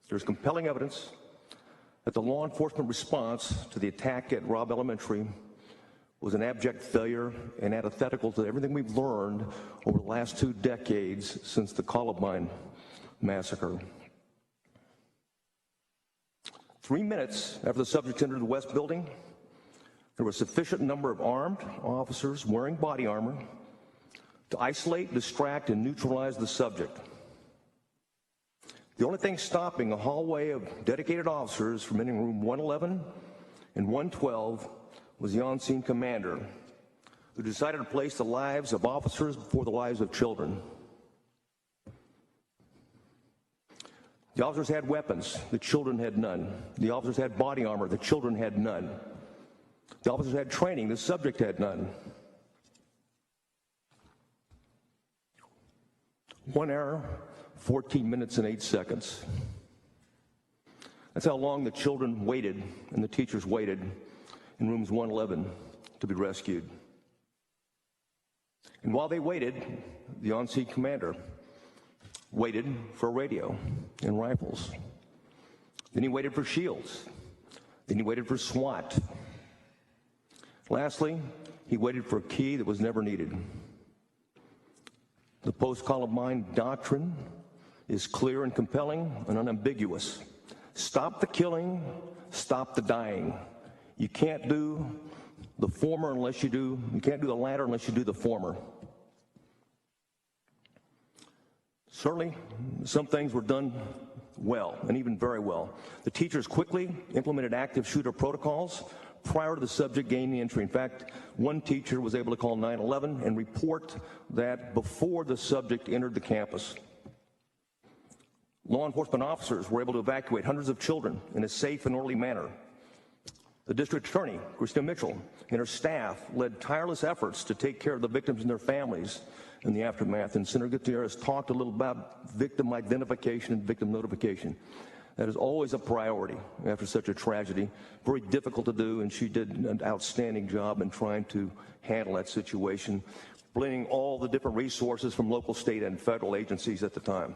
There's compelling evidence that the law enforcement response to the attack at Robb Elementary was an abject failure and antithetical to everything we've learned over the last 2 decades since the Columbine massacre. 3 minutes after the subject entered the West Building, there was a sufficient number of armed officers wearing body armor to isolate, distract, and neutralize the subject. The only thing stopping a hallway of dedicated officers from entering room 111 and 112 was the on-scene commander, who decided to place the lives of officers before the lives of children. The officers had weapons, the children had none. The officers had body armor, the children had none. The officers had training, the subject had none. 1 hour, 14 minutes, and 8 seconds. That's how long the children waited and the teachers waited in rooms 111 to be rescued. And while they waited, the on-scene commander waited for a radio and rifles. Then he waited for shields. Then he waited for SWAT. Lastly, he waited for a key that was never needed. The post-Columbine doctrine is clear and compelling and unambiguous. Stop the killing, stop the dying. You can't do the former unless you can't do the latter unless you do the former. Certainly, some things were done well, and even very well. The teachers quickly implemented active shooter protocols prior to the subject gaining entry. In fact, one teacher was able to call 911 and report that before the subject entered the campus. Law enforcement officers were able to evacuate hundreds of children in a safe and orderly manner. The district attorney, Christina Mitchell, and her staff led tireless efforts to take care of the victims and their families in the aftermath. And Senator Gutierrez talked a little about victim identification and victim notification. That is always a priority after such a tragedy. Very difficult to do, and she did an outstanding job in trying to handle that situation, blending all the different resources from local, state, and federal agencies at the time.